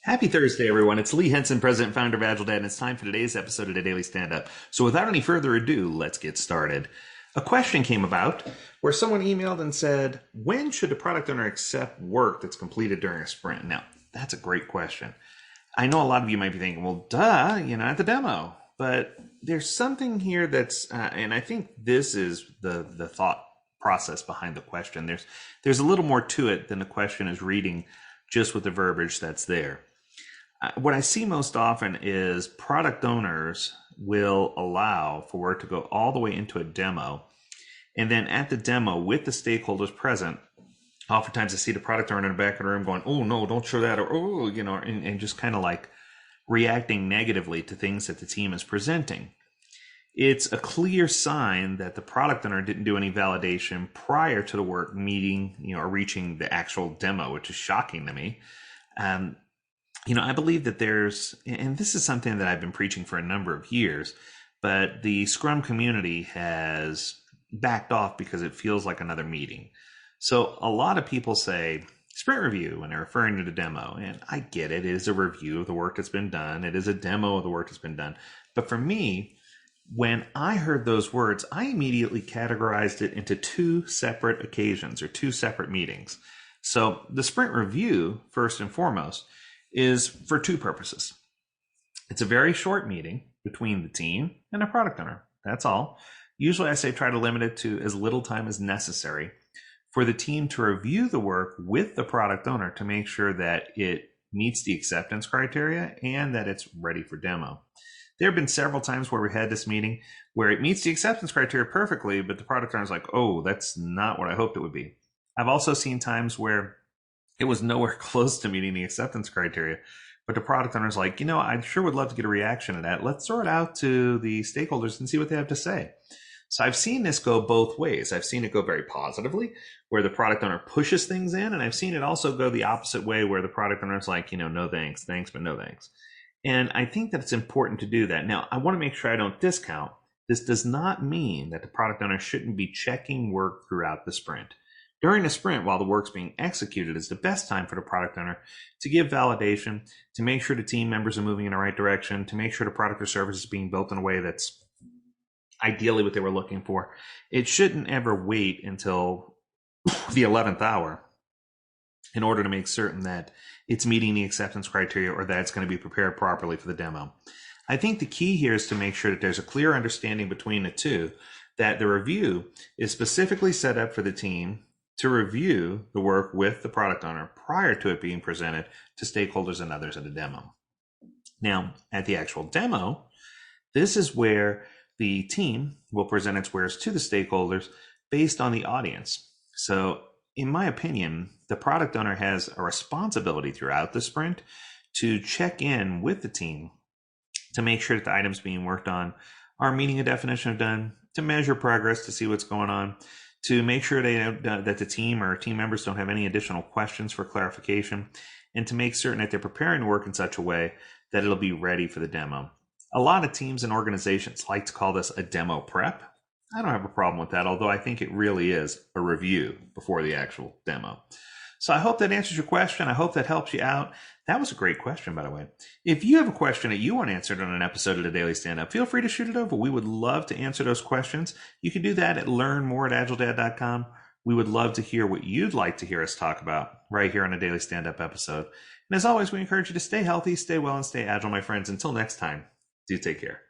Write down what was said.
Happy Thursday, everyone. It's Lee Henson, President and Founder of Agile Dad, and it's time for today's episode of the Daily Stand Up. So without any further ado, let's get started. A question came about where someone emailed and said, when should the product owner accept work that's completed during a sprint? Now, that's a great question. I know a lot of you might be thinking, well, duh, at the demo. But there's something here that's, and I think this is the thought process behind the question. There's a little more to it than the question is reading just with the verbiage that's there. What I see most often is product owners will allow for work to go all the way into a demo. And then at the demo with the stakeholders present, oftentimes I see the product owner in the back of the room going, oh, no, don't show that. Or, oh, and just kind of like reacting negatively to things that the team is presenting. It's a clear sign that the product owner didn't do any validation prior to the work meeting, or reaching the actual demo, which is shocking to me. I believe that and this is something that I've been preaching for a number of years, but the Scrum community has backed off because it feels like another meeting. So a lot of people say sprint review when they're referring to the demo, and I get it. It is a review of the work that's been done. It is a demo of the work that's been done. But for me, when I heard those words, I immediately categorized it into two separate occasions or two separate meetings. So the sprint review, first and foremost, is for two purposes. It's a very short meeting between the team and a product owner. That's all. Usually I say try to limit it to as little time as necessary for the team to review the work with the product owner to make sure that it meets the acceptance criteria and that it's ready for demo. There have been several times where we had this meeting where it meets the acceptance criteria perfectly, but the product owner is like, oh, that's not what I hoped it would be. I've also seen times where it was nowhere close to meeting the acceptance criteria, but the product owner is like, I sure would love to get a reaction to that. Let's throw it out to the stakeholders and see what they have to say. So I've seen this go both ways. I've seen it go very positively, where the product owner pushes things in, and I've seen it also go the opposite way, where the product owner is like, no thanks, but no thanks. And I think that it's important to do that. Now, I want to make sure I don't discount. This does not mean that the product owner shouldn't be checking work throughout the sprint. During the sprint, while the work's being executed, is the best time for the product owner to give validation, to make sure the team members are moving in the right direction, to make sure the product or service is being built in a way that's ideally what they were looking for. It shouldn't ever wait until the 11th hour in order to make certain that it's meeting the acceptance criteria or that it's going to be prepared properly for the demo. I think the key here is to make sure that there's a clear understanding between the two, that the review is specifically set up for the team to review the work with the product owner prior to it being presented to stakeholders and others at the demo. Now, at the actual demo, this is where the team will present its wares to the stakeholders based on the audience. So, in my opinion, the product owner has a responsibility throughout the sprint to check in with the team to make sure that the items being worked on are meeting a definition of done, to measure progress to see what's going on, to make sure that the team or team members don't have any additional questions for clarification, and to make certain that they're preparing to work in such a way that it'll be ready for the demo. A lot of teams and organizations like to call this a demo prep. I don't have a problem with that, although I think it really is a review before the actual demo. So I hope that answers your question. I hope that helps you out. That was a great question, by the way. If you have a question that you want answered on an episode of the Daily Stand Up, feel free to shoot it over. We would love to answer those questions. You can do that at learnmore@agiledad.com. We would love to hear what you'd like to hear us talk about right here on a Daily Stand Up episode. And as always, we encourage you to stay healthy, stay well, and stay agile, my friends. Until next time, do take care.